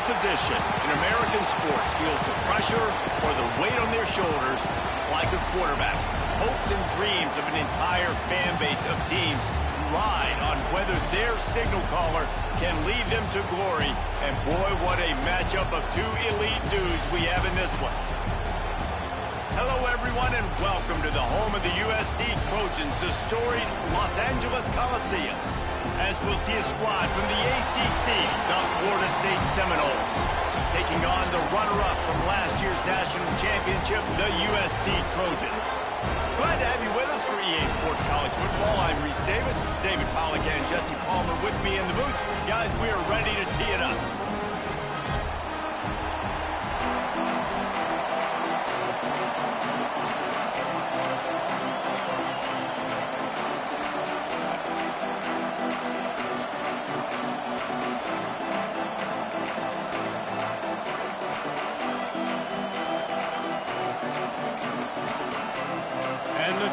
position in American sports feels the pressure or the weight on their shoulders like a quarterback. Hopes and dreams of an entire fan base of teams ride on whether their signal caller can lead them to glory. And boy, what a matchup of two elite dudes we have in this one. Hello, everyone, and welcome to the home of the USC Trojans, the storied Los Angeles Coliseum, as we'll see a squad from the ACC, the Florida State Seminoles, taking on the runner-up from last year's national championship, the USC Trojans. Glad to have you with us for EA Sports College Football. I'm Reese Davis, David Pollack, and Jesse Palmer with me in the booth. Guys, we are ready to tee it up.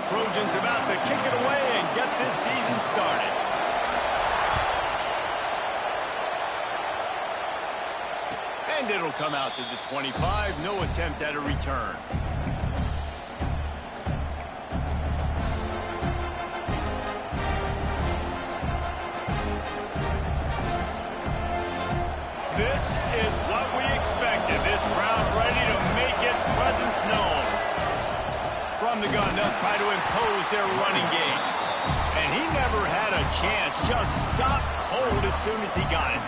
Trojans about to kick it away and get this season started. And it'll come out to the 25. No attempt at a return. This is what we expected. This crowd ready to make its presence known. From the gun, they'll try to impose their running game. And he never had a chance. Just stopped cold as soon as he got it.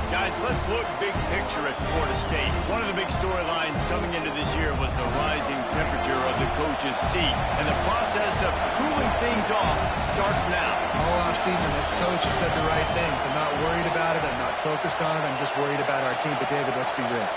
Guys, let's look big picture at Florida State. One of the big storylines coming into this year was the rising temperature of the coach's seat. And the process of cooling things off starts now. All offseason, this coach has said the right things. I'm not worried about it. I'm not focused on it. I'm just worried about our team. But, David, let's be real.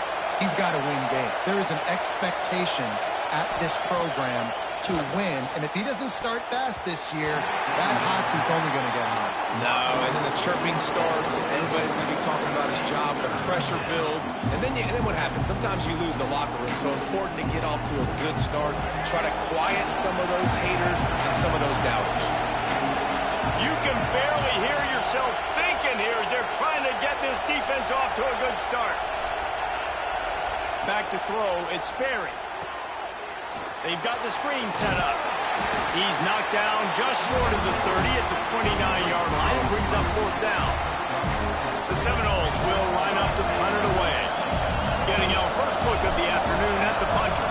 He's got to win games. There is an expectation at this program to win, and if he doesn't start fast this year, that hot seat's only going to get hot. No, and then the chirping starts, and everybody's going to be talking about his job, the pressure builds, and then what happens? Sometimes you lose the locker room, so important to get off to a good start, try to quiet some of those haters and some of those doubters. You can barely hear yourself thinking here as they're trying to get this defense off to a good start. Back to throw, it's Sperry. They've got the screen set up. He's knocked down just short of the 30 at the 29-yard line and brings up fourth down. The Seminoles will line up to punt it away. Getting our first look of the afternoon at the punter.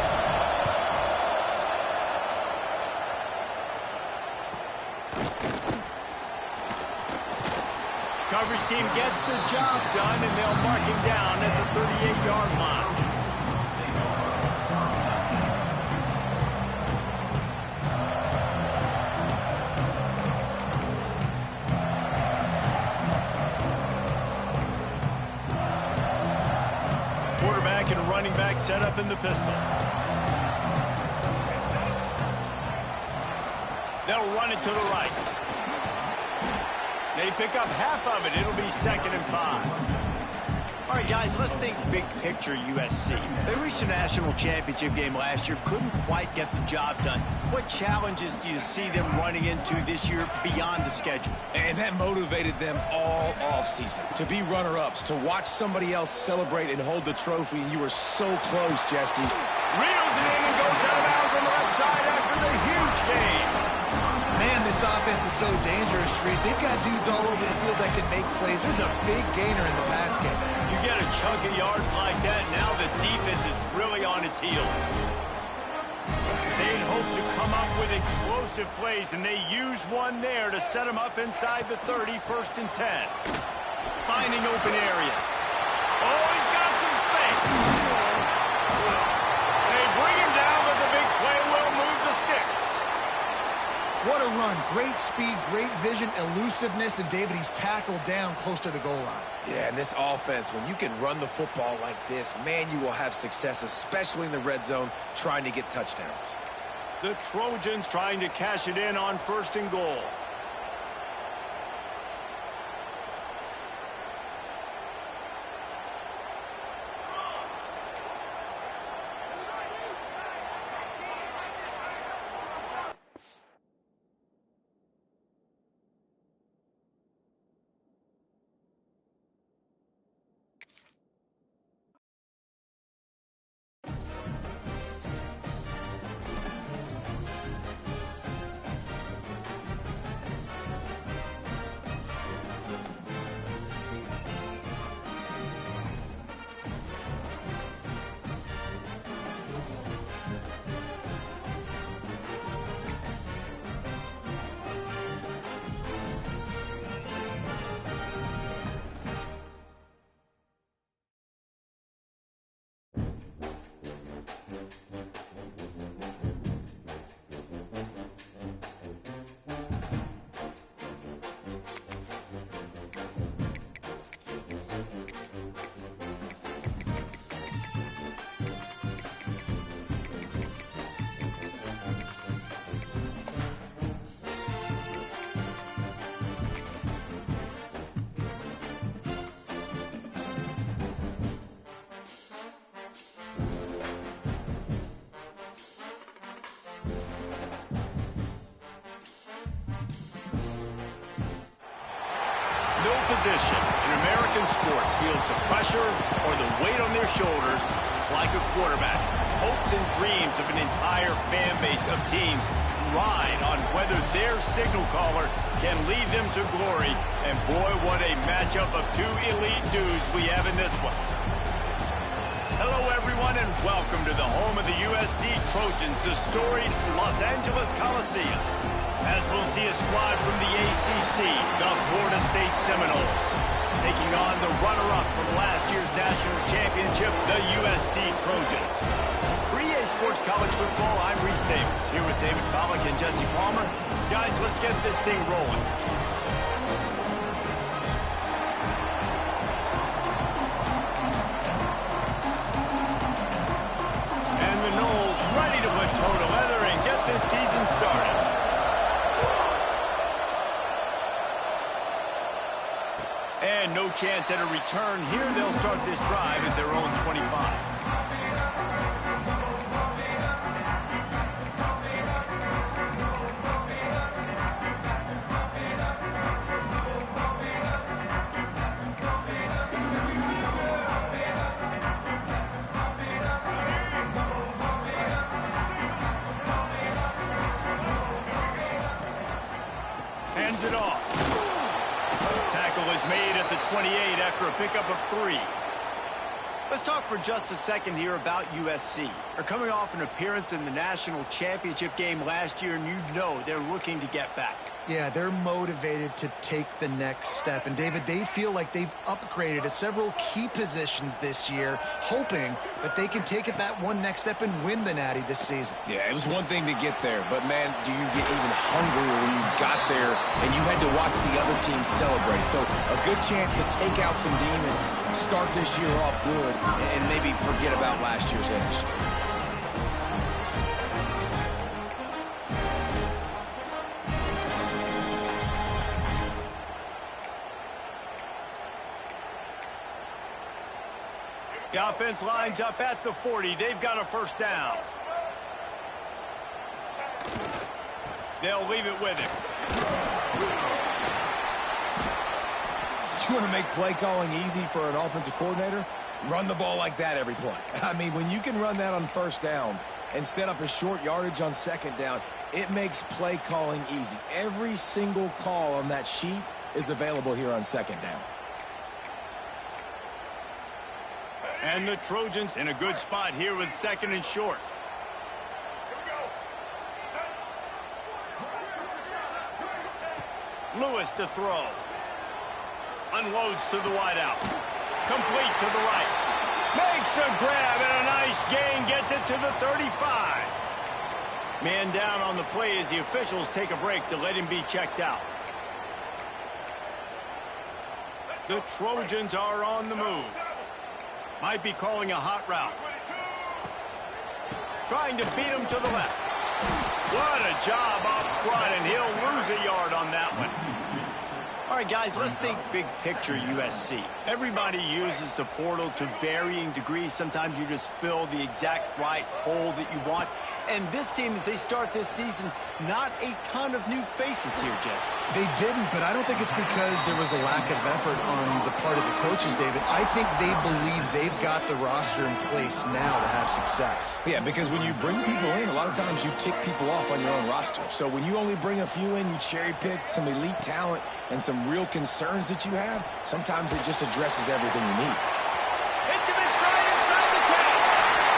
Coverage team gets the job done, and they'll mark him down at the 38-yard line. Quarterback and running back set up in the pistol. They'll run it to the right. They pick up half of it. It'll be 2nd and 5. All right, guys, let's think big picture USC. They reached a national championship game last year, couldn't quite get the job done. What challenges do you see them running into this year beyond the schedule? And that motivated them all offseason to be runner-ups, to watch somebody else celebrate and hold the trophy, and you were so close, Jesse. Reels it in and goes out of bounds on the left side after the huge game. Man, this offense is so dangerous, Reese. They've got dudes all over the field that can make plays. There's a big gainer in the pass game. You get a chunk of yards like that, now the defense is really on its heels. They'd hope to come up with explosive plays, and they use one there to set them up inside the 30, 1st and 10. Finding open areas. Oh, he's got some space. They bring him down, but the big play will move the sticks. What a run. Great speed, great vision, elusiveness, and David, he's tackled down close to the goal line. Yeah, and this offense, when you can run the football like this, man, you will have success, especially in the red zone, trying to get touchdowns. The Trojans trying to cash it in on 1st and goal. position in American sports feels the pressure or the weight on their shoulders like a quarterback. Hopes and dreams of an entire fan base of teams ride on whether their signal caller can lead them to glory. And boy, what a matchup of two elite dudes we have in this one. Hello, everyone, and welcome to the home of the USC Trojans, the storied Los Angeles Coliseum. As we'll see a squad from the ACC, the Florida State Seminoles, taking on the runner-up from last year's national championship, the USC Trojans. For EA Sports College Football, I'm Reese Davis, here with David Pollack and Jesse Palmer. Guys, let's get this thing rolling. And the Noles ready to put toe to leather and get this season started. And no chance at a return here. They'll start this drive at their own 25. Hands it off. Tackle is made at the 28 after a pickup of 3. Let's talk for just a second here about USC. They're coming off an appearance in the national championship game last year, and you know they're looking to get back. Yeah, they're motivated to take the next step. And, David, they feel like they've upgraded to several key positions this year, hoping that they can take it that one next step and win the Natty this season. Yeah, it was one thing to get there, but, man, do you get even hungrier when you got there and you had to watch the other team celebrate. So a good chance to take out some demons, start this year off good, and maybe forget about last year's finish. The offense lines up at the 40. They've got a first down. They'll leave it with him. You want to make play calling easy for an offensive coordinator? Run the ball like that every play. I mean, when you can run that on first down and set up a short yardage on second down, it makes play calling easy. Every single call on that sheet is available here on second down. And the Trojans in a good spot here with second and short. Lewis to throw. Unloads to the wideout. Complete to the right. Makes the grab and a nice gain. Gets it to the 35. Man down on the play as the officials take a break to let him be checked out. The Trojans are on the move. Might be calling a hot route. Trying to beat him to the left. What a job up front, and he'll lose a yard on that one. All right, guys, let's think big picture USC. Everybody uses the portal to varying degrees. Sometimes you just fill the exact right hole that you want. And this team, as they start this season, not a ton of new faces here, Jesse. They didn't, but I don't think it's because there was a lack of effort on the part of the coaches, David. I think they believe they've got the roster in place now to have success. Yeah, because when you bring people in, a lot of times you tick people off on your own roster. So when you only bring a few in, you cherry-pick some elite talent and some real concerns that you have, sometimes it just addresses everything you need. Hits him in stride inside the 10.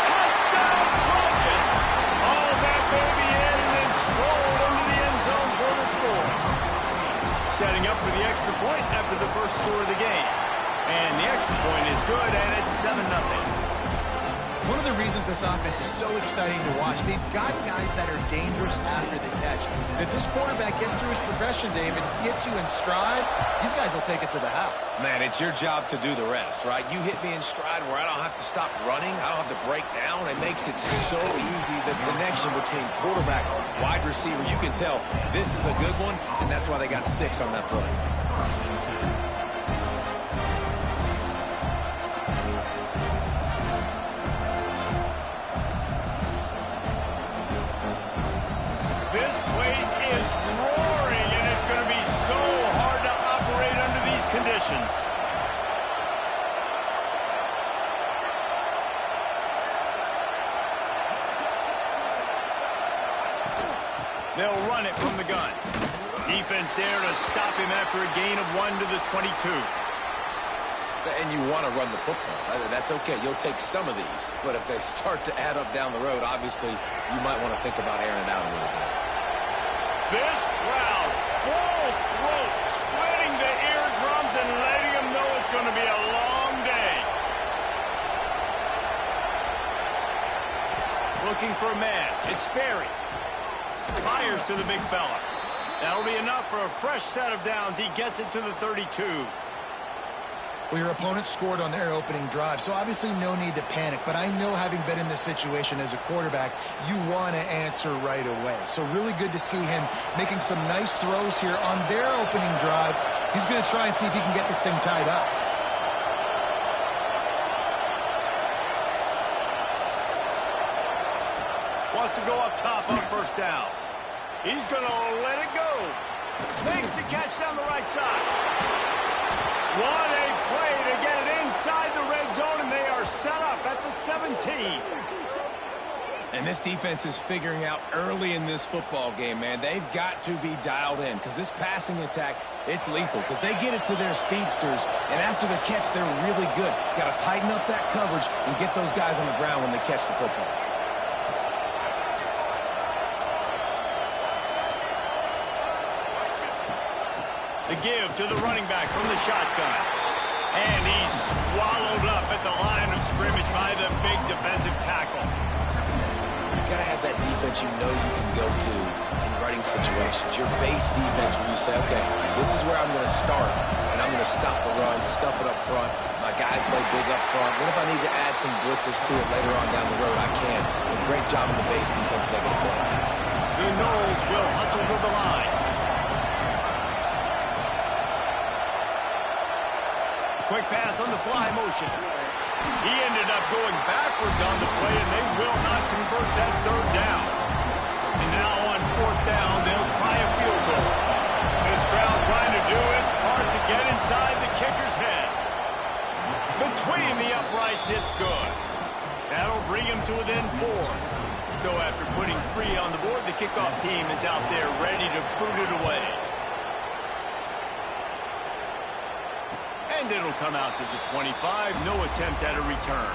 Touchdown, Trojans. All that baby in and then strolled into the end zone for the score. Setting up for the extra point after the first score of the game. And the extra point is good, and it's 7-0. One of the reasons this offense is so exciting to watch, they've got guys that are dangerous after the catch. And if this quarterback gets through his progression, David, hits you in stride, these guys will take it to the house. Man, it's your job to do the rest, right? You hit me in stride where I don't have to stop running. I don't have to break down. It makes it so easy, the connection between quarterback, wide receiver. You can tell this is a good one, and that's why they got 6 on that play. This place is roaring, and it's going to be so hard to operate under these conditions. They'll run it from the gun. Defense there to stop him after a gain of 1 to the 22. And you want to run the football. That's okay. You'll take some of these. But if they start to add up down the road, obviously, you might want to think about airing it out a little bit. This crowd, full throat, splitting the eardrums and letting them know it's going to be a long day. Looking for a man. It's Sperry. Fires to the big fella. That'll be enough for a fresh set of downs. He gets it to the 32. Well, your opponent scored on their opening drive, so obviously no need to panic. But I know, having been in this situation as a quarterback, you want to answer right away. So really good to see him making some nice throws here on their opening drive. He's going to try and see if he can get this thing tied up. Wants to go up top on first down. He's going to let it go. Makes the catch down the right side. What a play to get it inside the red zone, and they are set up at the 17. And this defense is figuring out early in this football game, man. They've got to be dialed in because this passing attack, it's lethal because they get it to their speedsters, and after the catch, they're really good. Got to tighten up that coverage and get those guys on the ground when they catch the football. The give to the running back from the shotgun. And he's swallowed up at the line of scrimmage by the big defensive tackle. You got to have that defense you know you can go to in running situations. Your base defense where you say, okay, this is where I'm going to start, and I'm going to stop the run, stuff it up front. My guys play big up front. Then if I need to add some blitzes to it later on down the road, I can. A great job in the base defense making a play. The Noles will hustle to the line. Quick pass on the fly motion. He ended up going backwards on the play, and they will not convert that third down. And now on fourth down, they'll try a field goal. This crowd trying to do its part to get inside the kicker's head. Between the uprights, it's good. That'll bring him to within 4. So after putting 3 on the board, the kickoff team is out there ready to boot it away. And it'll come out to the 25. No attempt at a return.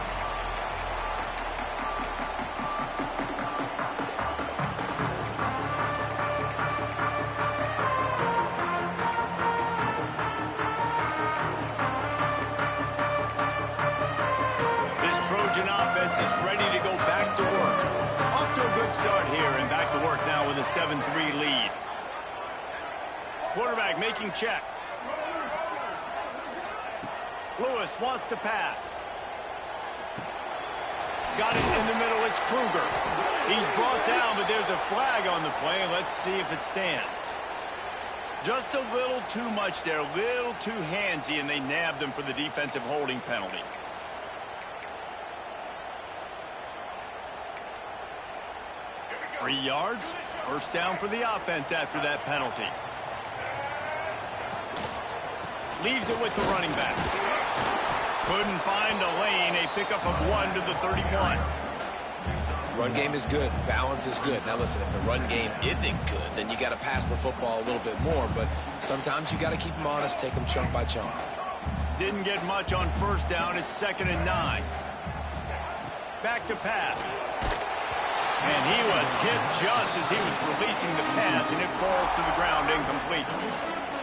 This Trojan offense is ready to go back to work. Off to a good start here and back to work now with a 7-3 lead. Quarterback making checks. Lewis wants to pass. Got it in the middle. It's Kruger. He's brought down, but there's a flag on the play. Let's see if it stands. Just a little too much there, a little too handsy, and they nabbed him for the defensive holding penalty. Free yards. First down for the offense after that penalty. Leaves it with the running back. Couldn't find a lane. A pickup of 1 to the 31. Run game is good. Balance is good. Now listen, if the run game isn't good, then you got to pass the football a little bit more. But sometimes you got to keep them honest, take them chunk by chunk. Didn't get much on first down. It's 2nd and 9. Back to pass. And he was hit just as he was releasing the pass, and it falls to the ground incomplete.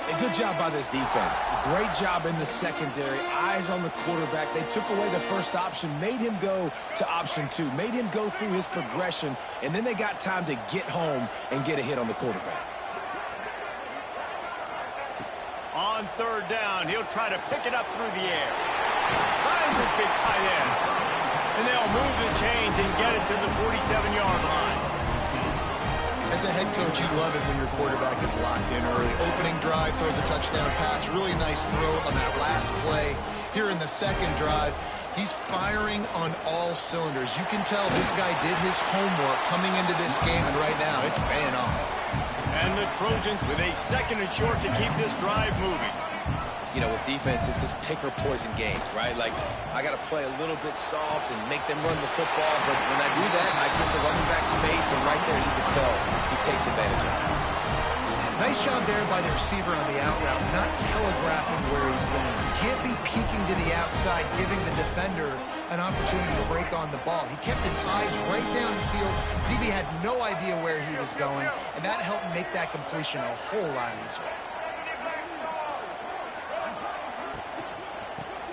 A good job by this defense. Great job in the secondary. Eyes on the quarterback. They took away the first option, made him go to option 2, made him go through his progression, and then they got time to get home and get a hit on the quarterback. On third down, he'll try to pick it up through the air. Finds his big tight end. And they'll move the chains and get it to the 47-yard line. As a head coach, you love it when your quarterback is locked in early. Opening drive, throws a touchdown pass. Really nice throw on that last play. Here in the second drive, he's firing on all cylinders. You can tell this guy did his homework coming into this game, and right now it's paying off. And the Trojans with a 2nd and short to keep this drive moving. you know, with defense, it's this pick or poison game, right? Like, I got to play a little bit soft and make them run the football, but when I do that, I give the running back space, and right there you can tell he takes advantage of it. Nice job there by the receiver on the out route, not telegraphing where he's going. You can't be peeking to the outside, giving the defender an opportunity to break on the ball. He kept his eyes right down the field. DB had no idea where he was going, and that helped make that completion a whole lot easier.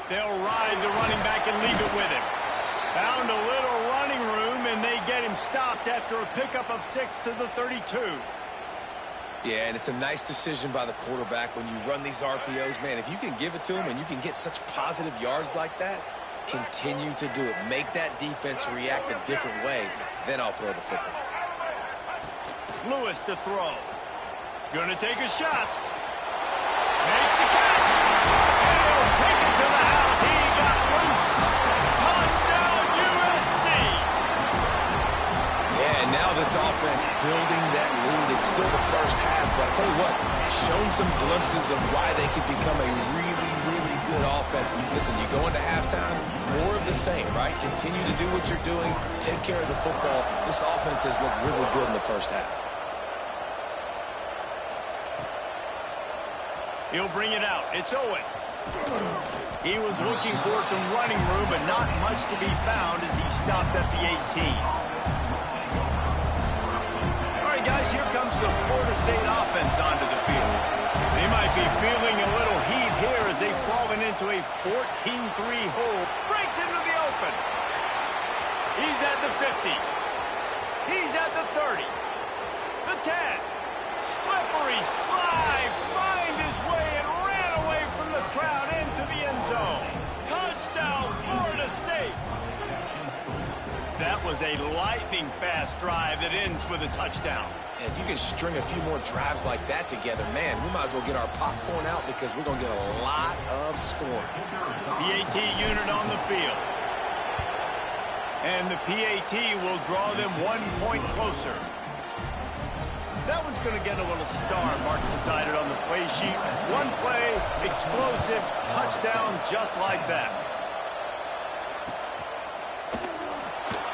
They'll ride the running back and leave it with him. Found a little running room, and they get him stopped after a pickup of 6 to the 32. Yeah, and it's a nice decision by the quarterback when you run these RPOs. Man, if you can give it to him and you can get such positive yards like that, continue to do it. Make that defense react a different way. Then I'll throw the football. Lewis to throw. Gonna take a shot. Makes the catch. And he'll take it to the house. He got loose. Touchdown, USC. Yeah, and now this offense building that lead. It's still the first half, but I'll tell you what, shown some glimpses of why they could become a really, really good offense. Listen, you go into halftime, more of the same, right? Continue to do what you're doing, take care of the football. This offense has looked really good in the first half. He'll bring it out. It's Owen. He was looking for some running room, but not much to be found as he stopped at the 18. All right, guys, here comes the Florida State offense onto the field. They might be feeling a little heat here as they've fallen into a 14-3 hole. Breaks into the open. He's at the 50. He's at the 30. The 10. Slippery slide. Find his way and ran away from the crowd into the end zone. Touchdown, Florida State. That was a lightning-fast drive that ends with a touchdown. And if you can string a few more drives like that together, man, we might as well get our popcorn out because we're going to get a lot of scoring. PAT unit on the field. And the PAT will draw them 1 point closer. That one's going to get a little star mark beside it on the play sheet. One play, explosive, touchdown just like that.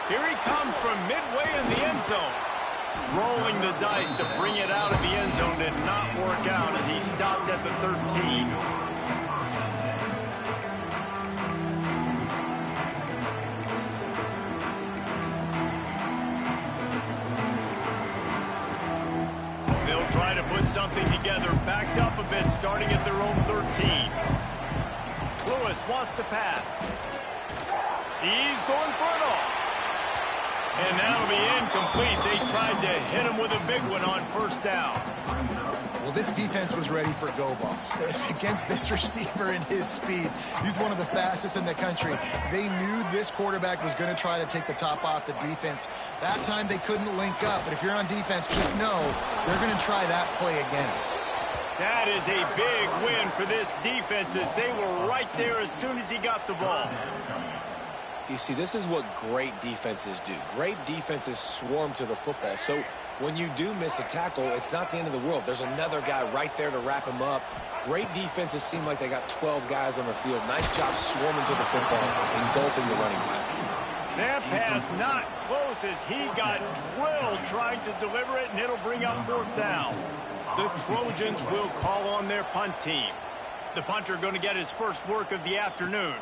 Here he comes from midway in the end zone. Rolling the dice to bring it out of the end zone did not work out as he stopped at the 13. They'll try to put something together, backed up a bit, starting at their own 13. Lewis wants to pass. He's going for it all. And that'll be incomplete. They tried to hit him with a big one on first down. Well, this defense was ready for go balls. Against this receiver and his speed, he's one of the fastest in the country. They knew this quarterback was going to try to take the top off the defense. That time they couldn't link up, but if you're on defense, just know they're going to try that play again. That is a big win for this defense as they were right there as soon as he got the ball. You see, this is what great defenses do. Great defenses swarm to the football. So when you do miss a tackle, it's not the end of the world. There's another guy right there to wrap him up. Great defenses seem like they got 12 guys on the field. Nice job swarming to the football, engulfing the running back. That pass not close as he got drilled trying to deliver it, and it'll bring up fourth down. The Trojans will call on their punt team. The punter going to get his first work of the afternoon.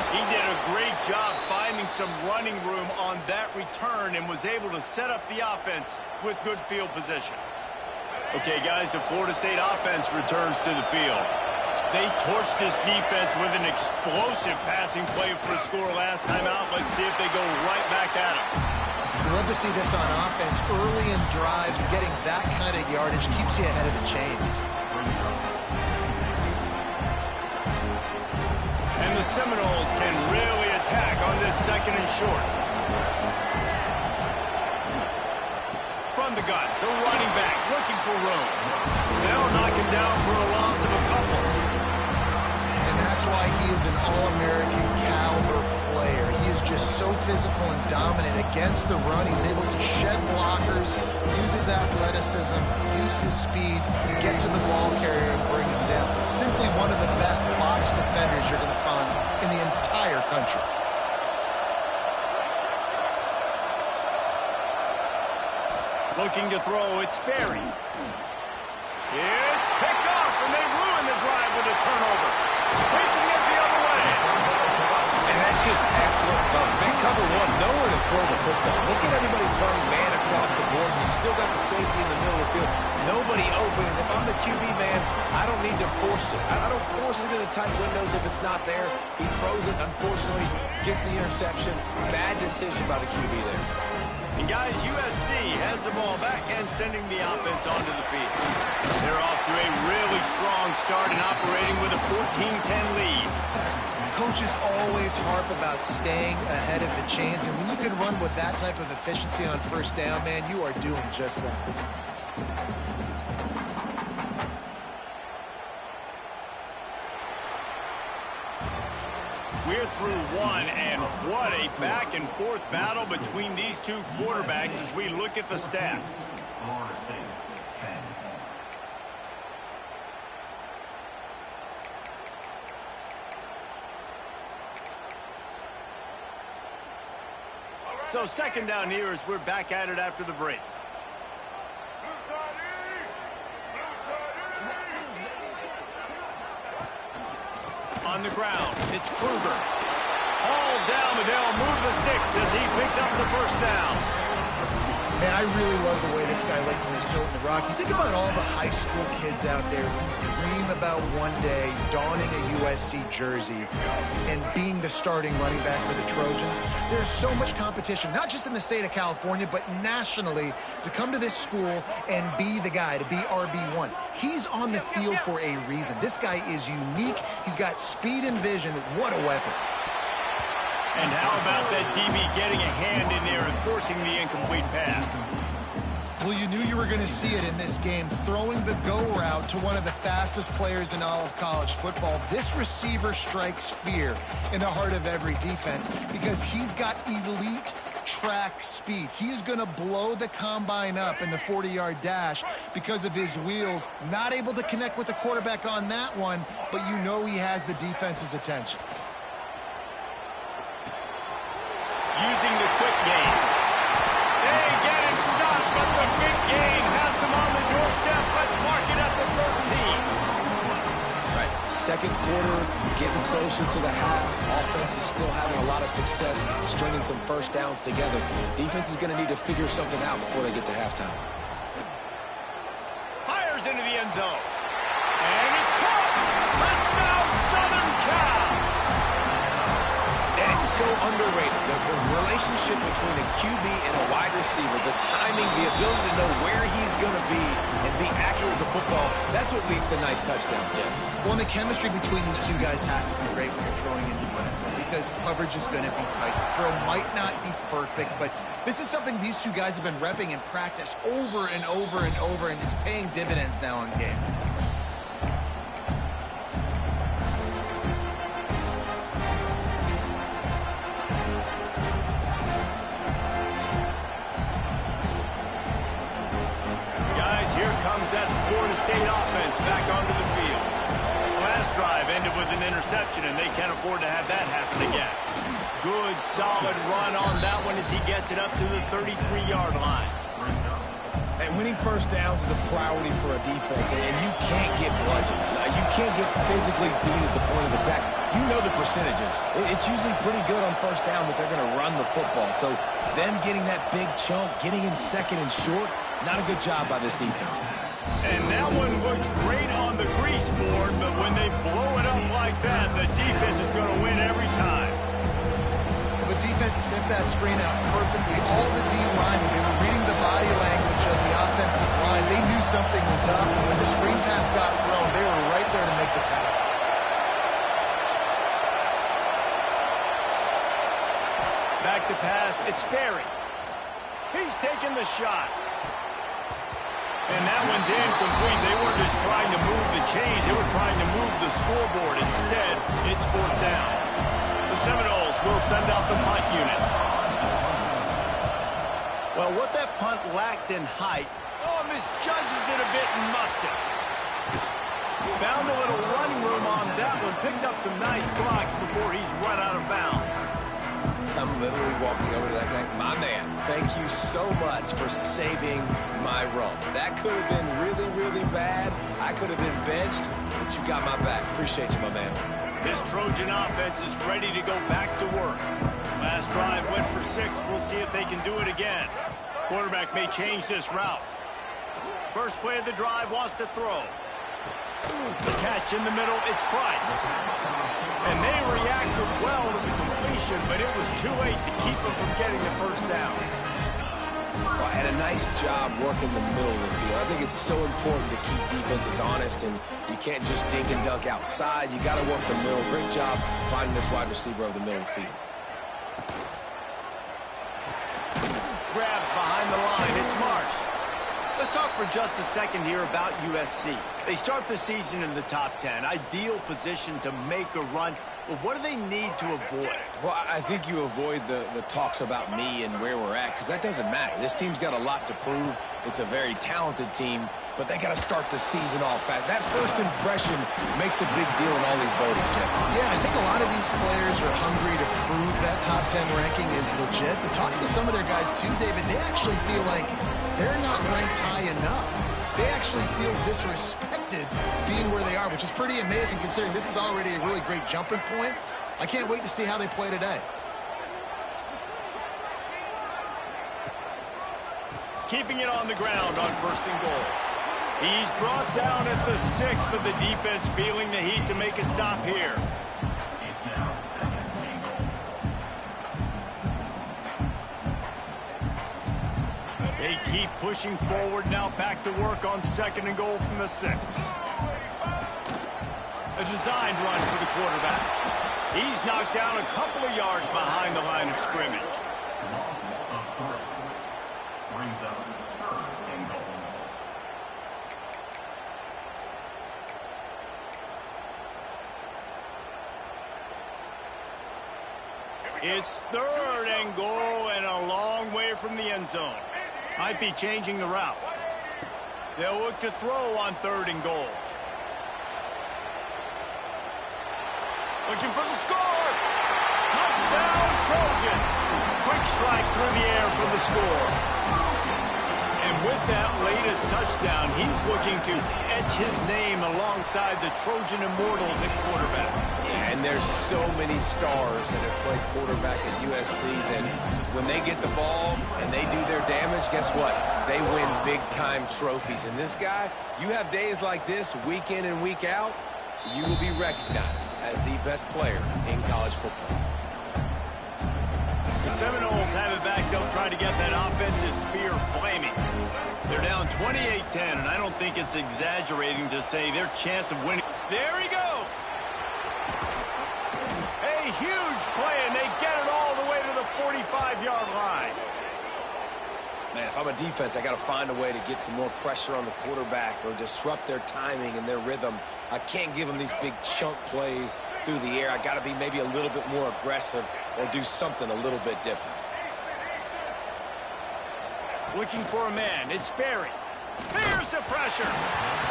He did a great job finding some running room on that return and was able to set up the offense with good field position. Okay, guys, the Florida State offense returns to the field. They torched this defense with an explosive passing play for a score last time out. Let's see if they go right back at him. We love to see this on offense. Early in drives, getting that kind of yardage keeps you ahead of the chains. And the Seminoles can really attack on this second and short. From the gun, the running back looking for room. They'll knock him down for a loss of a couple. And that's why he is an All-American caliber player. He is just so physical and dominant against the run. He's able to shed blockers, use his athleticism, use his speed, get to the ball carrier and bring him down. Simply one of the best box defenders you're going to find in the entire country. Looking to throw, it's Sperry. It's picked off, and they ruin the drive with a turnover. Taking it the other way. And that's just excellent cover. Man, cover one, nowhere to throw the football. Look at everybody playing man across the board. You still got the safety in the middle of the field. Nobody open. And if I'm the QB, man, I don't need to force it. I don't force it in the tight windows if it's not there. He throws it, unfortunately, gets the interception. Bad decision by the QB there. And guys, USC has the ball back and sending the offense onto the field. They're off to a really strong start and operating with a 14-10 lead. Coaches always harp about staying ahead of the chains, and when you can run with that type of efficiency on first down, man, you are doing just that. We're through one, and what a back-and-forth battle between these two quarterbacks as we look at the stats. So second down here as we're back at it after the break. On the ground, it's Kruger. All down, but they'll move the sticks as he picks up the first down. Man, I really love the way this guy lays when he's toting the rock. You think about all the high school kids out there who dream about one day donning a USC jersey and being the starting running back for the Trojans. There's so much competition, not just in the state of California, but nationally, to come to this school and be the guy, to be RB1. He's on the field for a reason. This guy is unique. He's got speed and vision. What a weapon. And how about that DB getting a hand in there and forcing the incomplete pass? Well, you knew you were going to see it in this game, throwing the go route to one of the fastest players in all of college football. This receiver strikes fear in the heart of every defense because he's got elite track speed. He's going to blow the combine up in the 40-yard dash because of his wheels. Not able to connect with the quarterback on that one, but you know he has the defense's attention. Using the quick game. They get him stopped, but the big gain has them on the doorstep. Let's mark it at the 13. Right, second quarter, getting closer to the half. Offense is still having a lot of success, stringing some first downs together. Defense is going to need to figure something out before they get to halftime. Fires into the end zone. And it's caught. Touchdown, Southern Cal. And it's so underrated. The relationship between a QB and a wide receiver, the timing, the ability to know where he's going to be and be accurate with the football, that's what leads to nice touchdowns, Jesse. Well, the chemistry between these two guys has to be great when you're throwing into the end zone because coverage is going to be tight. The throw might not be perfect, but this is something these two guys have been repping in practice over and over and over, and it's paying dividends now in game. That Florida State offense back onto the field. Last drive ended with an interception, and they can't afford to have that happen again. Good, solid run on that one as he gets it up to the 33-yard line. And winning first downs is a priority for a defense, and you can't get bludgeoned. You can't get physically beat at the point of attack. You know the percentages. It's usually pretty good on first down that they're going to run the football. So them getting that big chunk, getting in second and short, not a good job by this defense. And that one looked great on the grease board, but when they blow it up like that, the defense is going to win every time. Well, the defense sniffed that screen out perfectly. All the D-linemen, they were reading the body language of the offensive line. They knew something was up, and when the screen pass got thrown, they were right there to make the tackle. Back to pass, it's Sperry. He's taking the shot. And that one's incomplete. They weren't just trying to move the chains. They were trying to move the scoreboard. Instead, it's fourth down. The Seminoles will send out the punt unit. Well, what that punt lacked in height, misjudges it a bit and muffs it. Found a little running room on that one, picked up some nice blocks before he's run out of bounds. I'm literally walking over to that guy. My man, thank you so much for saving my run. That could have been really, really bad. I could have been benched, but you got my back. Appreciate you, my man. This Trojan offense is ready to go back to work. Last drive went for 6. We'll see if they can do it again. Quarterback may change this route. First play of the drive, wants to throw. The catch in the middle, it's Price. And they reacted well to the completion, but it was too late to keep them from getting the first down. Well, and a nice job working the middle of the field. I think it's so important to keep defenses honest, and you can't just dink and dunk outside. You got to work the middle. Great job finding this wide receiver over the middle of the field. Grab behind the line, it's Marsh. Let's talk for just a second here about USC. They start the season in the top 10. Ideal position to make a run. But what do they need to avoid? Well, I think you avoid the talks about me and where we're at, because that doesn't matter. This team's got a lot to prove. It's a very talented team, but they got to start the season off fast. That first impression makes a big deal in all these votings, Jesse. Yeah, I think a lot of these players are hungry to prove that top 10 ranking is legit. But talking to some of their guys too, David, they actually feel like they're not ranked high enough. They actually feel disrespected being where they are, which is pretty amazing considering this is already a really great jumping point. I can't wait to see how they play today. Keeping it on the ground on 1st and goal. He's brought down at the 6, but the defense feeling the heat to make a stop here. They keep pushing forward, now back to work on 2nd and goal from the 6. A designed run for the quarterback. He's knocked down a couple of yards behind the line of scrimmage. It's 3rd and goal and a long way from the end zone. Might be changing the route. They'll look to throw on 3rd and goal. Looking for the score. Touchdown, Trojan. Quick strike through the air for the score. And with that latest touchdown, he's looking to etch his name alongside the Trojan Immortals at quarterback. And there's so many stars that have played quarterback at USC that when they get the ball and they do their damage, guess what? They win big-time trophies. And this guy, you have days like this, week in and week out, you will be recognized as the best player in college football. The Seminoles have it back. They'll try to get that offensive spear flaming. They're down 28-10, and I don't think it's exaggerating to say their chance of winning. There he goes. A huge play, and they get it all the way to the 45-yard line. Man, if I'm a defense, I got to find a way to get some more pressure on the quarterback or disrupt their timing and their rhythm. I can't give them these big chunk plays through the air. I got to be maybe a little bit more aggressive or do something a little bit different. Looking for a man. It's Barry. There's the pressure.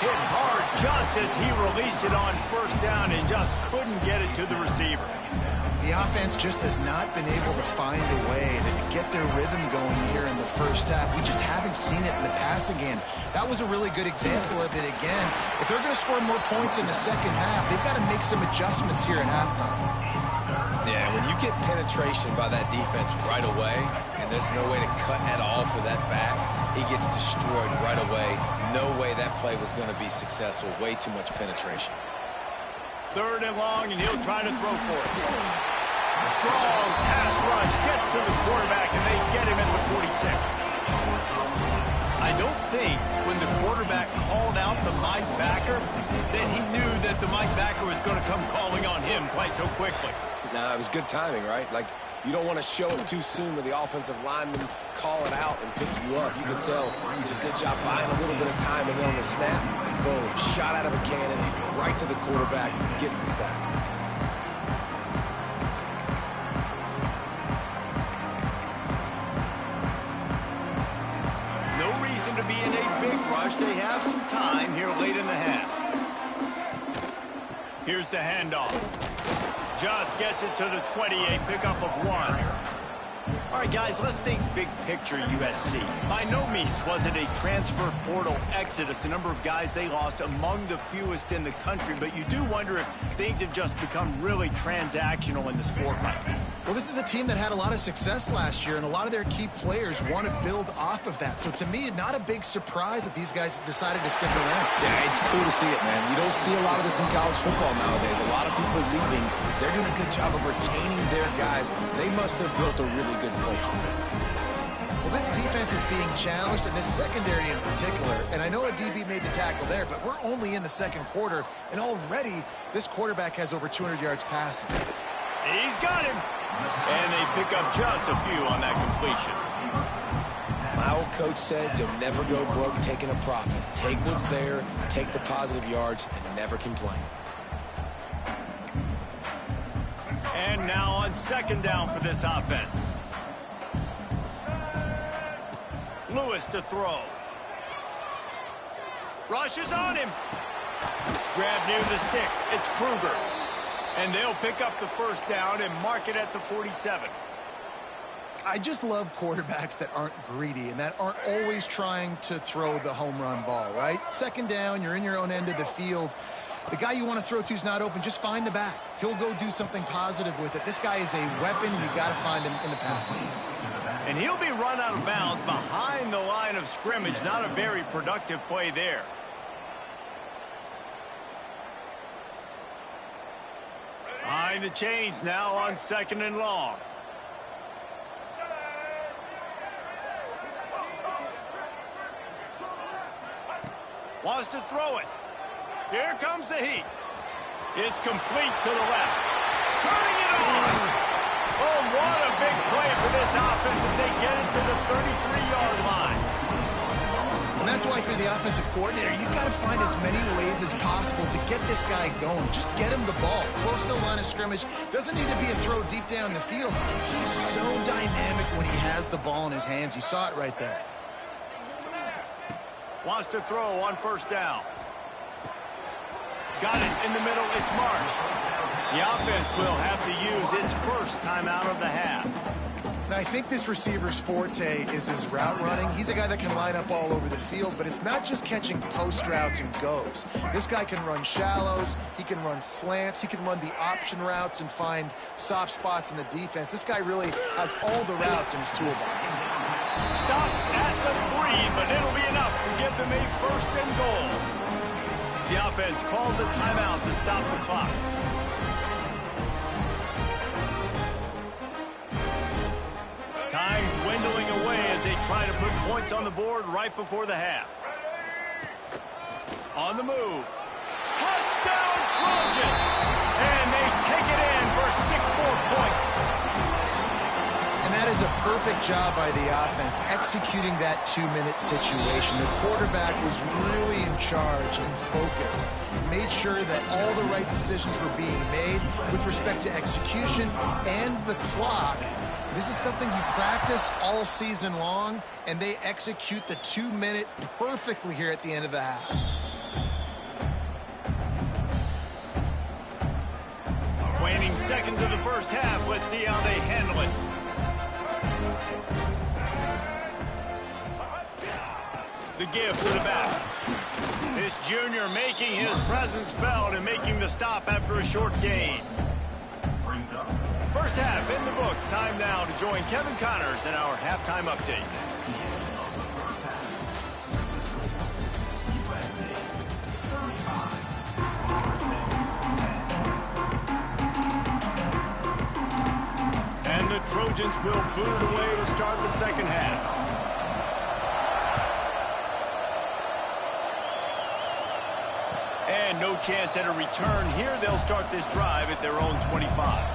Hit hard just as he released it on 1st down and just couldn't get it to the receiver. The offense just has not been able to find a way to get their rhythm going here in the 1st half. We just haven't seen it in the passing game. That was a really good example of it again. If they're going to score more points in the 2nd half, they've got to make some adjustments here at halftime. Yeah, when you get penetration by that defense right away, and there's no way to cut at all for that back, he gets destroyed right away. No way that play was going to be successful. Way too much penetration. 3rd and long, and he'll try to throw for it. Strong pass rush gets to the quarterback, and they get him at the 46. I don't think when the quarterback called out the Mike backer that he knew that the Mike backer was going to come calling on him quite so quickly. Nah, it was good timing, right? Like, you don't want to show it too soon with the offensive lineman call it out and pick you up. You can tell he did a good job buying a little bit of time, and then on the snap, boom, shot out of a cannon, right to the quarterback, gets the sack. in a big rush. They have some time here late in the half. Here's the handoff. Just gets it to the 28, pickup of 1. All right, guys, let's think big picture USC. By no means was it a transfer portal exodus, the number of guys they lost among the fewest in the country, but you do wonder if things have just become really transactional in the sport right now. Well, this is a team that had a lot of success last year, and a lot of their key players want to build off of that. So to me, not a big surprise that these guys decided to stick around. Yeah, it's cool to see it, man. You don't see a lot of this in college football nowadays. A lot of people leaving. They're doing a good job of retaining their guys. They must have built a really good culture. Well, this defense is being challenged, and this secondary in particular, and I know a DB made the tackle there, but we're only in the second quarter, and already this quarterback has over 200 yards passing. He's got him. And they pick up just a few on that completion. My old coach said you'll never go broke taking a profit. Take what's there, take the positive yards, and never complain. And now on second down for this offense. Lewis to throw. Rush is on him. Grab near the sticks. It's Kruger. And they'll pick up the first down and mark it at the 47. I just love quarterbacks that aren't greedy and that aren't always trying to throw the home run ball, right? Second down, you're in your own end of the field. The guy you want to throw to is not open. Just find the back. He'll go do something positive with it. This guy is a weapon. You got to find him in the passing game. And he'll be run out of bounds behind the line of scrimmage. Not a very productive play there. Behind the chains now on second and long. Wants to throw it. Here comes the heat. It's complete to the left. Turning it on. Oh, what a big play for this offense as they get it to the 33-yard line. And that's why for the offensive coordinator, you've got to find as many ways as possible to get this guy going. Just get him the ball close to the line of scrimmage. Doesn't need to be a throw deep down the field. He's so dynamic when he has the ball in his hands. You saw it right there. Wants to throw on first down. Got it in the middle. It's Marsh. The offense will have to use its first timeout of the half. Now, I think this receiver's forte is his route running. He's a guy that can line up all over the field, but it's not just catching post routes and goes. This guy can run shallows. He can run slants. He can run the option routes and find soft spots in the defense. This guy really has all the routes in his toolbox. Stop at the 3, but it'll be enough to give them a first and goal. The offense calls a timeout to stop the clock. Time dwindling away as they try to put points on the board right before the half. On the move. Touchdown Trojans! And they take it in for 6 more points. And that is a perfect job by the offense, executing that 2-minute situation. The quarterback was really in charge and focused. Made sure that all the right decisions were being made with respect to execution and the clock. This is something you practice all season long, and they execute the 2-minute perfectly here at the end of the half. Waning seconds of the first half. Let's see how they handle it. The give to the back. This junior making his presence felt and making the stop after a short gain. First half in the books. Time now to join Kevin Connors in our halftime update. And the Trojans will boot it away to start the second half. And no chance at a return here. They'll start this drive at their own 25.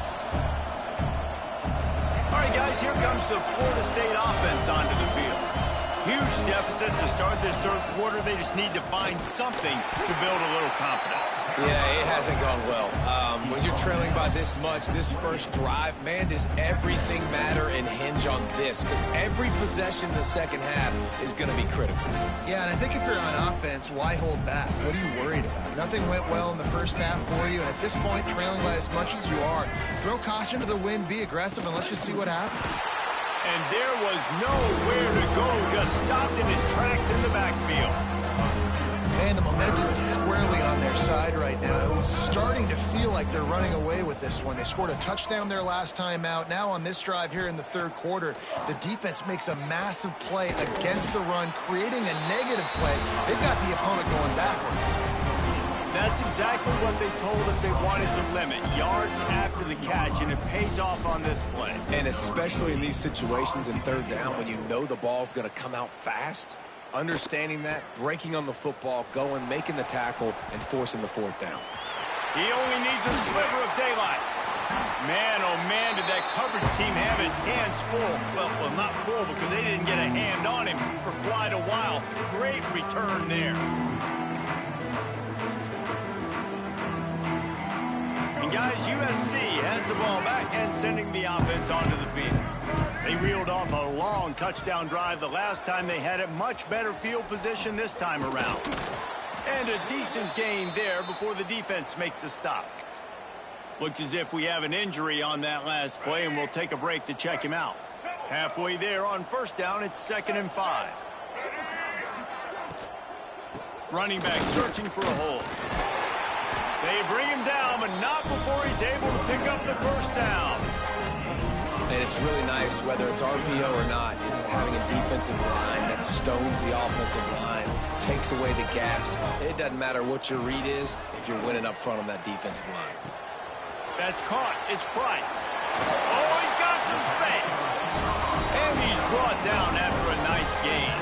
All right, guys, here comes the Florida State offense onto the field. Huge deficit to start this third quarter. They just need to find something to build a little confidence. Yeah, it hasn't gone well. When you're trailing by this much, this first drive, man, does everything matter and hinge on this? Because every possession in the second half is going to be critical. Yeah, and I think if you're on offense, why hold back? What are you worried about? Nothing went well in the first half for you, and at this point, trailing by as much as you are, throw caution to the wind, be aggressive, and let's just see what happens. And there was nowhere to go, just stopped in his tracks in the backfield. Man, the momentum is squarely on their side right now. It's starting to feel like they're running away with this one. They scored a touchdown their last time out. Now on this drive here in the third quarter, the defense makes a massive play against the run, creating a negative play. They've got the opponent going backwards. That's exactly what they told us they wanted to limit. Yards after the catch, and it pays off on this play. And especially in these situations in third down when you know the ball's going to come out fast, understanding that, breaking on the football, going, making the tackle, and forcing the fourth down. He only needs a sliver of daylight. Man, oh man, did that coverage team have its hands full. Well, not full because they didn't get a hand on him for quite a while. Great return there. And guys, USC has the ball back and sending the offense onto the field. They reeled off a long touchdown drive the last time they had it. Much better field position this time around. And a decent gain there before the defense makes the stop. Looks as if we have an injury on that last play, and we'll take a break to check him out. Halfway there on first down, it's 2nd and 5. Running back searching for a hole. They bring him down, but not before he's able to pick up the first down. And it's really nice, whether it's RPO or not, is having a defensive line that stones the offensive line, takes away the gaps. It doesn't matter what your read is if you're winning up front on that defensive line. That's caught. It's Price. Oh, he's got some space. And he's brought down after a nice gain.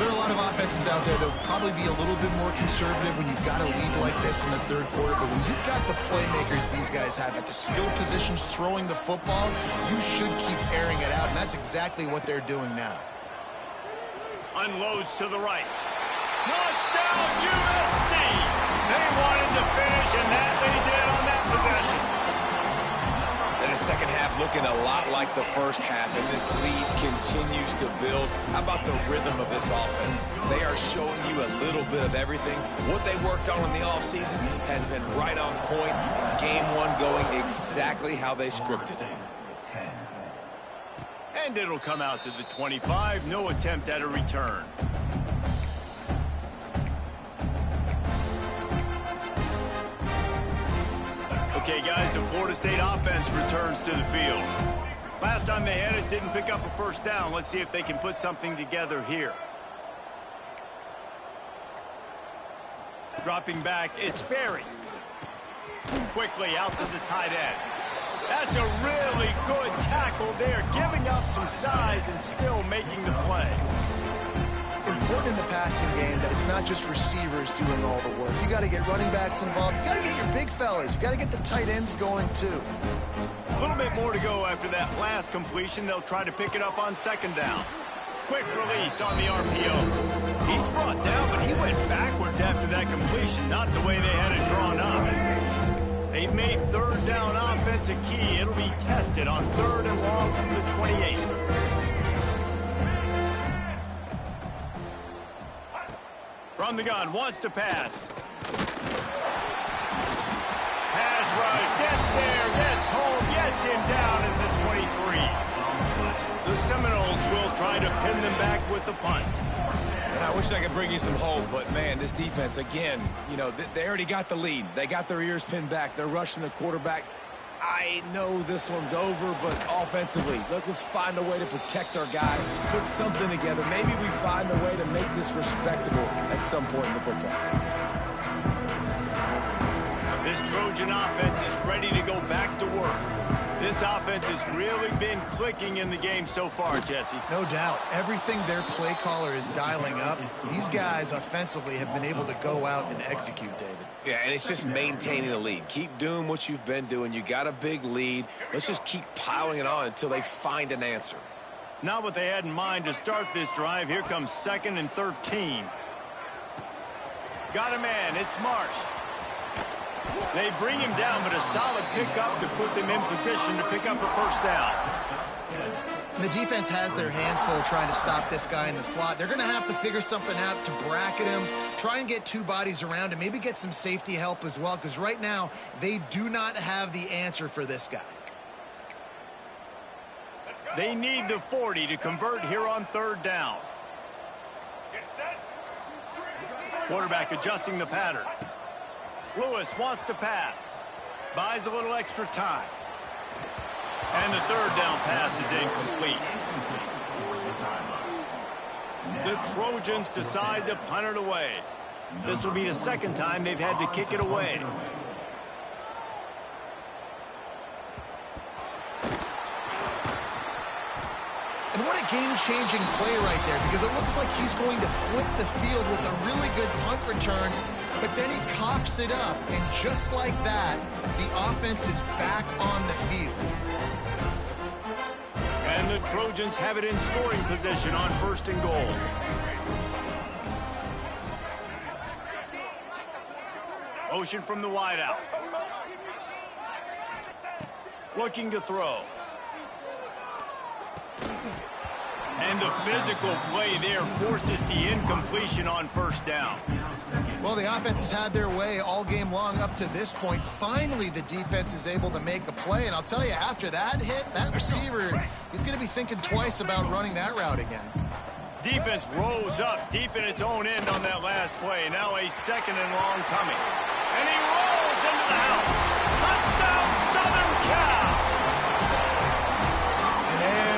There are a lot of offenses out there that will probably be a little bit more conservative when you've got a lead like this in the third quarter. But when you've got the playmakers these guys have at the skill positions throwing the football, you should keep airing it out. And that's exactly what they're doing now. Unloads to the right. Touchdown, USC! They wanted to finish, and that they did on that possession. And the second half looking a lot like the first half, and this lead continues to build. How about the rhythm of this offense? They are showing you a little bit of everything. What they worked on in the offseason has been right on point, and game one going exactly how they scripted it. And it'll come out to the 25. No attempt at a return. Okay, guys, the Florida State offense returns to the field. Last time they had it, didn't pick up a first down. Let's see if they can put something together here. Dropping back, it's Berry. Quickly out to the tight end. That's a really good tackle there, giving up some size and still making the play. Important in the passing game that it's not just receivers doing all the work. You got to get running backs involved. You got to get your big fellas. You got to get the tight ends going too. A little bit more to go after that last completion. They'll try to pick it up on 2nd down. Quick release on the RPO. He's brought down, but he went backwards after that completion, not the way they had it drawn up. They've made 3rd down offense a key. It'll be tested on 3rd and long from the 28. From the gun, wants to pass. Pass rush, gets there, gets home, gets him down at the 23. The Seminoles will try to pin them back with the punt. And I wish I could bring you some hope, but man, this defense, again, you know, they already got the lead. They got their ears pinned back. They're rushing the quarterback. I know this one's over, but offensively, let's find a way to protect our guy, put something together. Maybe we find a way to make this respectable at some point in the football game. This Trojan offense is ready to go back to work. This offense has really been clicking in the game so far, Jesse. No doubt. Everything their play caller is dialing up, these guys offensively have been able to go out and execute, David. Yeah, and it's just maintaining the lead. Keep doing what you've been doing. You got a big lead. Let's just keep piling it on until they find an answer. Not what they had in mind to start this drive. Here comes 2nd and 13. Got a man. It's Marsh. They bring him down, but a solid pickup to put them in position to pick up a first down. And the defense has their hands full trying to stop this guy in the slot. They're going to have to figure something out to bracket him, try and get two bodies around him, maybe get some safety help as well, because right now they do not have the answer for this guy. They need the 40 to convert here on 3rd down. Quarterback adjusting the pattern. Lewis wants to pass. Buys a little extra time. And the 3rd down pass is incomplete. The Trojans decide to punt it away. This will be the 2nd time they've had to kick it away. And what a game-changing play right there, because it looks like he's going to flip the field with a really good punt return, but then he coughs it up, and just like that, the offense is back on the field. And the Trojans have it in scoring position on 1st and goal. Motion from the wideout. Looking to throw. And the physical play there forces the incompletion on 1st down. Well, the offense has had their way all game long up to this point. Finally, the defense is able to make a play. And I'll tell you, after that hit, that receiver, he's going to be thinking twice about running that route again. Defense rose up deep in its own end on that last play. Now a 2nd and long coming. And he rolls into the house. Touchdown, Southern Cal!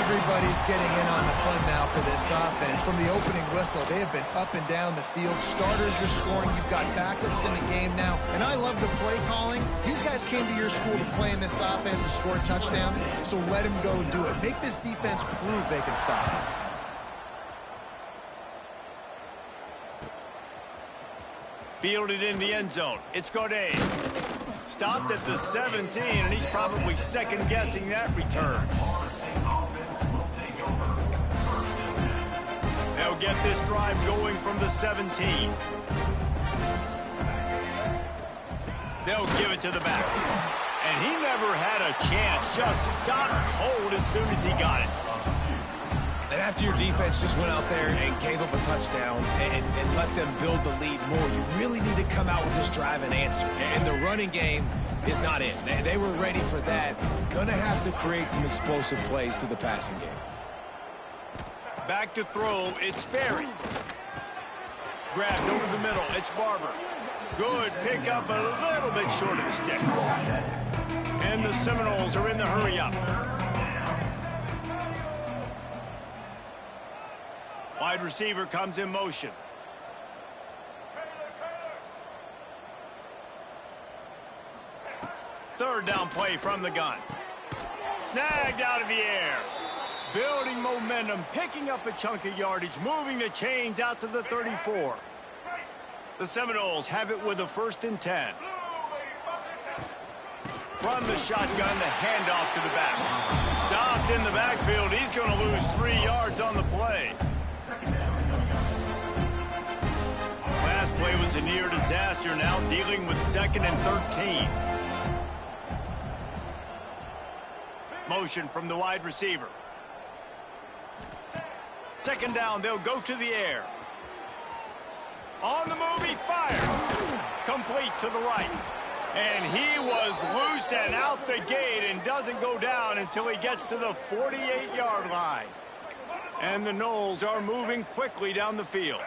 Everybody's getting in on the fun now for this offense. From the opening whistle, they have been up and down the field. Starters are scoring. You've got backups in the game now. And I love the play calling. These guys came to your school to play in this offense to score touchdowns, so let them go do it. Make this defense prove they can stop it. Fielded in the end zone. It's Godet. Stopped at the 17, and he's probably second-guessing that return. They'll get this drive going from the 17. They'll give it to the back. And he never had a chance. Just stopped cold as soon as he got it. And after your defense just went out there and gave up a touchdown and let them build the lead more, you really need to come out with this drive and answer. And the running game is not in. They were ready for that. Gonna have to create some explosive plays through the passing game. Back to throw, it's Berry. Grabbed over the middle, it's Barber. Good pick up, a little bit short of the sticks. And the Seminoles are in the hurry up. Wide receiver comes in motion. Third down play from the gun. Snagged out of the air. Building momentum, picking up a chunk of yardage, moving the chains out to the 34. The Seminoles have it with a 1st and 10. From the shotgun, the handoff to the back. Stopped in the backfield. He's going to lose 3 yards on the play. Last play was a near disaster, now dealing with 2nd and 13. Motion from the wide receiver. 2nd down, they'll go to the air. On the move, he fires. Complete to the right. And he was loose and out the gate and doesn't go down until he gets to the 48-yard line. And the Noles are moving quickly down the field.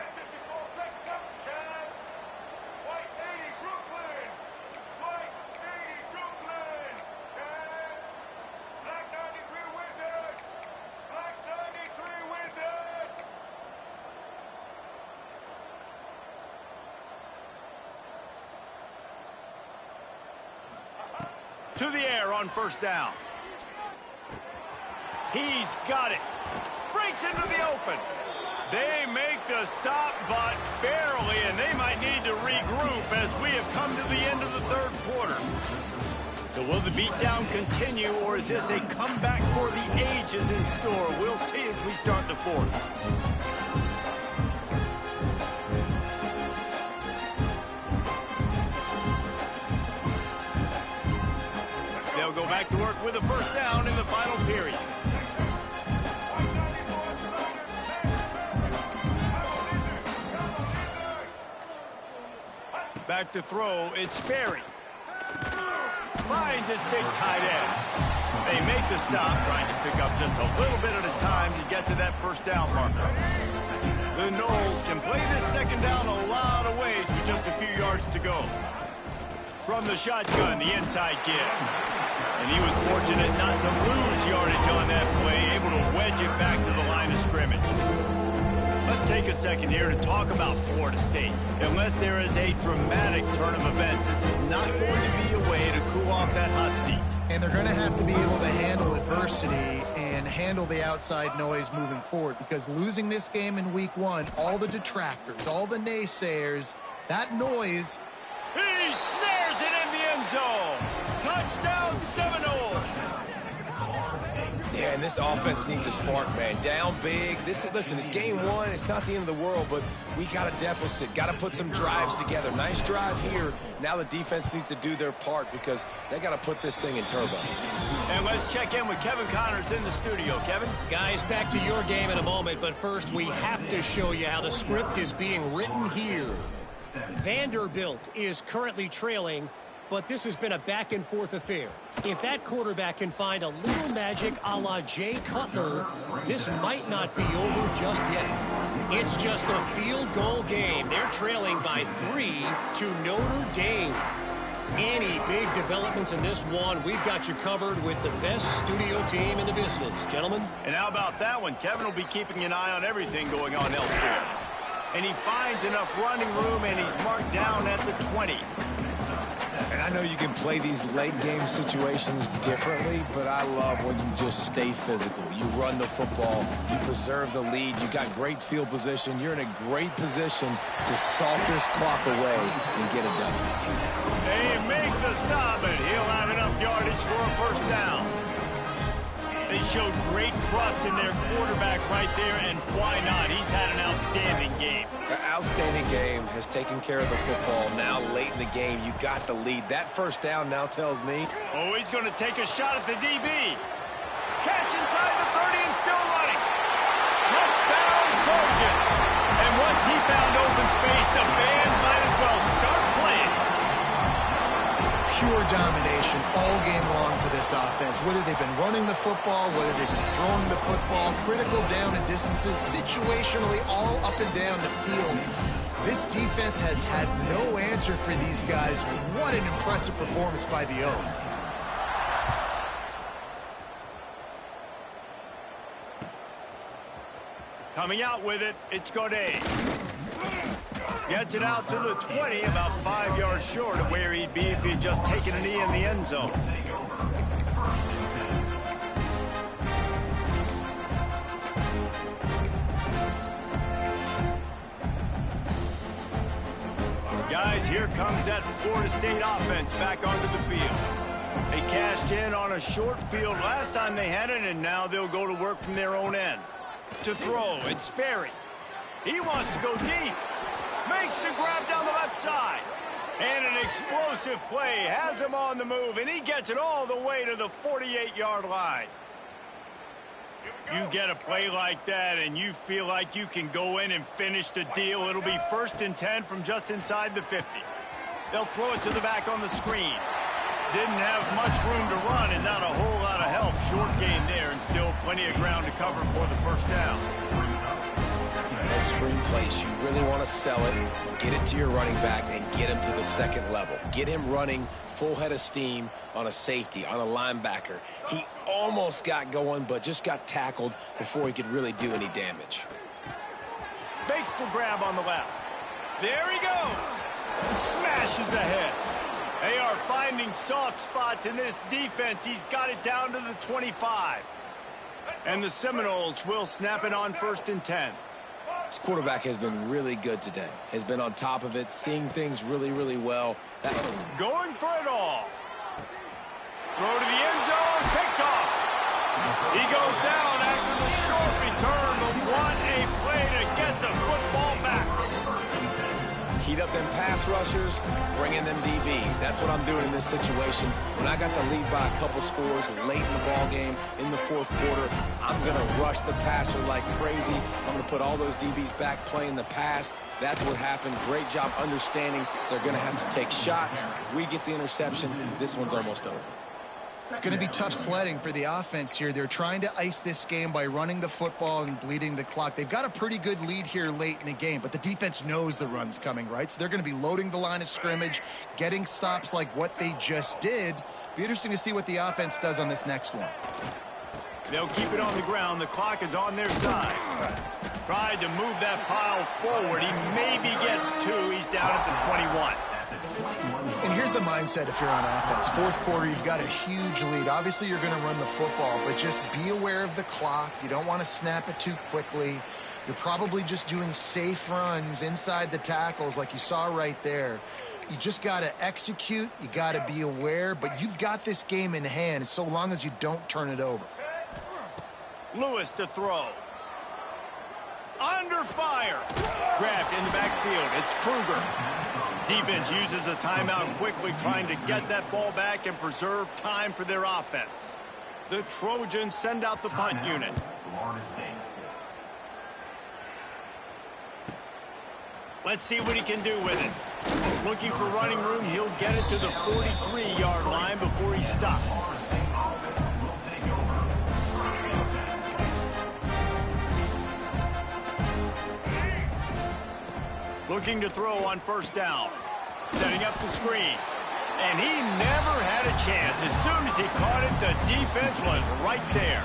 To the air on 1st down. He's got it. Breaks into the open. They make the stop, but barely, and they might need to regroup as we have come to the end of the 3rd quarter. So will the beatdown continue, or is this a comeback for the ages in store? We'll see as we start the fourth. They'll go back to work with a first down in the final period. Back to throw, it's Sperry. Finds his big tight end. They make the stop, trying to pick up just a little bit at a time to get to that first down marker. The Noles can play this second down a lot of ways with just a few yards to go. From the shotgun, the inside give. And he was fortunate not to lose yardage on that play, able to wedge it back to the line of scrimmage. Let's take a second here to talk about Florida State. Unless there is a dramatic turn of events, this is not going to be a way to cool off that hot seat. And they're going to have to be able to handle adversity and handle the outside noise moving forward, because losing this game in week 1, all the detractors, all the naysayers, that noise. He snares it in the end zone. Touchdown, Seminoles. Yeah, and this offense needs a spark, man. Down big. Listen, it's game 1. It's not the end of the world, but we got a deficit. Got to put some drives together. Nice drive here. Now the defense needs to do their part because they got to put this thing in turbo. And let's check in with Kevin Connors in the studio. Kevin? Guys, back to your game in a moment, but first we have to show you how the script is being written here. Vanderbilt is currently trailing, but this has been a back-and-forth affair. If that quarterback can find a little magic a la Jay Cutler, this might not be over just yet. It's just a field goal game. They're trailing by 3 to Notre Dame. Any big developments in this one, we've got you covered with the best studio team in the business. Gentlemen? And how about that one? Kevin will be keeping an eye on everything going on elsewhere. And he finds enough running room, and he's marked down at the 20. And I know you can play these late game situations differently, but I love when you just stay physical. You run the football, you preserve the lead, you got great field position, you're in a great position to salt this clock away and get it done. They make the stop, and he'll have enough yardage for a first down. They showed great trust in their quarterback right there, and why not? He's had an outstanding game. An outstanding game, has taken care of the football. Now, late in the game, you got the lead. That first down now tells me. Oh, he's going to take a shot at the DB. Catch inside the 30 and still running. Touchdown, Trojan. And once he found open space, the band might as well start playing. Pure domination all game long for this offense. Whether they've been running the football, whether they've been throwing the football, critical down and distances, situationally all up and down the field. This defense has had no answer for these guys. What an impressive performance by the O. Coming out with it, it's Godet. Gets it out to the 20, about 5 yards short of where he'd be if he had just taken a knee in the end zone. Guys, here comes that Florida State offense back onto the field. They cashed in on a short field last time they had it, and now they'll go to work from their own end. To throw, it's Sperry. He wants to go deep. Makes the grab down the left side. And an explosive play has him on the move, and he gets it all the way to the 48-yard line. You get a play like that, and you feel like you can go in and finish the deal. It'll be 1st and 10 from just inside the 50. They'll throw it to the back on the screen. Didn't have much room to run and not a whole lot of help. Short game there, and still plenty of ground to cover for the first down. Those screen plays, you really want to sell it, get it to your running back, and get him to the second level. Get him running full head of steam on a safety, on a linebacker. He almost got going, but just got tackled before he could really do any damage. Makes the grab on the left. There he goes. Smashes ahead. They are finding soft spots in this defense. He's got it down to the 25. And the Seminoles will snap it on 1st and 10. This quarterback has been really good today. Has been on top of it, seeing things really, really well. Going for it all. Throw to the end zone, picked off. He goes down after the short return, but what a play to get the football back. Heat up them pass rushers, bring in them DBs. That's what I'm doing in this situation. When I got the lead by a couple scores late in the ball game, in the fourth quarter, I'm going to rush the passer like crazy. I'm going to put all those DBs back playing the pass. That's what happened. Great job understanding they're going to have to take shots. We get the interception. This one's almost over. It's going to be tough sledding for the offense here. They're trying to ice this game by running the football and bleeding the clock. They've got a pretty good lead here late in the game, but the defense knows the run's coming, right? So they're going to be loading the line of scrimmage, getting stops like what they just did. Be interesting to see what the offense does on this next one. They'll keep it on the ground. The clock is on their side. Tried to move that pile forward. He maybe gets two. He's down at the 21. And here's the mindset if you're on offense. Fourth quarter, you've got a huge lead. Obviously, you're going to run the football, but just be aware of the clock. You don't want to snap it too quickly. You're probably just doing safe runs inside the tackles like you saw right there. You just got to execute. You got to be aware, but you've got this game in hand so long as you don't turn it over. Lewis to throw. Under fire. Grabbed in the backfield. It's Kruger. Defense uses a timeout quickly, trying to get that ball back and preserve time for their offense. The Trojans send out the punt unit. Let's see what he can do with it. Looking for running room. He'll get it to the 43-yard line before he stops. Looking to throw on first down. Setting up the screen. And he never had a chance. As soon as he caught it, the defense was right there.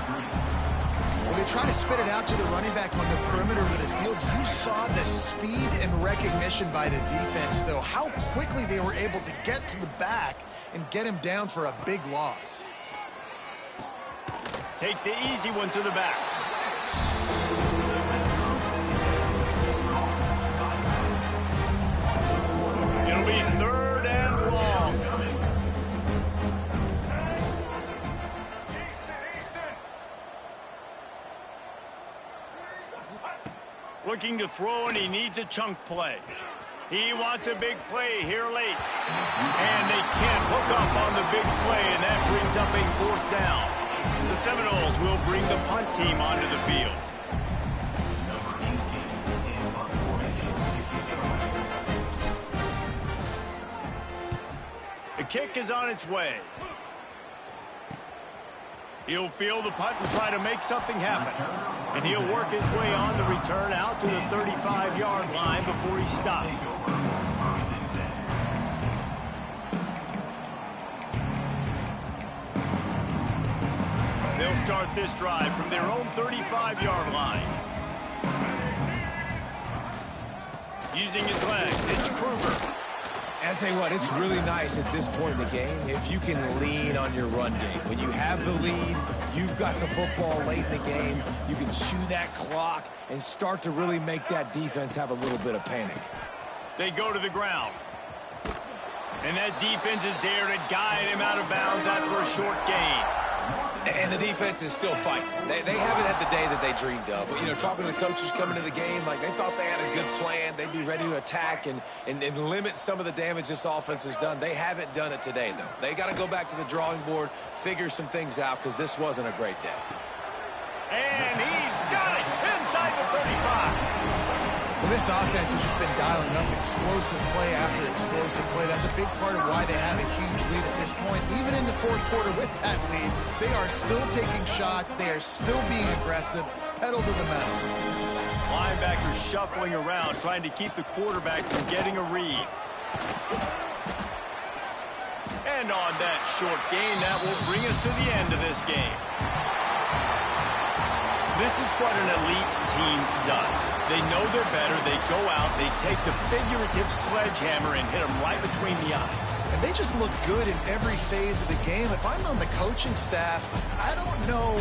When they try to spit it out to the running back on the perimeter of the field, you saw the speed and recognition by the defense, though, how quickly they were able to get to the back and get him down for a big loss. Takes the easy one to the back. It'll be third and long. Looking to throw, and he needs a chunk play. He wants a big play here late. And they can't hook up on the big play, and that brings up a fourth down. The Seminoles will bring the punt team onto the field. The kick is on its way. He'll field the punt and try to make something happen. And he'll work his way on the return out to the 35-yard line before he stopped. They'll start this drive from their own 35-yard line. Using his legs, it's Kruger. And I'll tell you what, it's really nice at this point in the game if you can lean on your run game. When you have the lead, you've got the football late in the game, you can chew that clock and start to really make that defense have a little bit of panic. They go to the ground. And that defense is there to guide him out of bounds after a short gain. And the defense is still fighting. They haven't had the day that they dreamed of. But, you know, talking to the coaches coming to the game, like they thought they had a good plan. They'd be ready to attack and limit some of the damage this offense has done. They haven't done it today, though. They got to go back to the drawing board, figure some things out, because this wasn't a great day. And he's got it inside the 35. Well, this offense has just been dialing up explosive play after explosive play. That's a big part of why they have a huge lead at this point. Even in the fourth quarter with that lead, they are still taking shots. They are still being aggressive. Pedal to the metal. Linebackers shuffling around, trying to keep the quarterback from getting a read. And on that short gain, that will bring us to the end of this game. This is what an elite team does. They know they're better. They go out, they take the figurative sledgehammer and hit them right between the eyes. And they just look good in every phase of the game. If I'm on the coaching staff, I don't know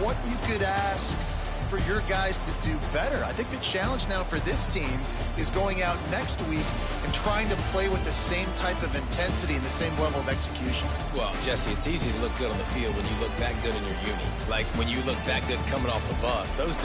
what you could ask for your guys to do better. I think the challenge now for this team is going out next week and trying to play with the same type of intensity and the same level of execution. Well, Jesse, it's easy to look good on the field when you look that good in your uni. Like when you look that good coming off the bus. Those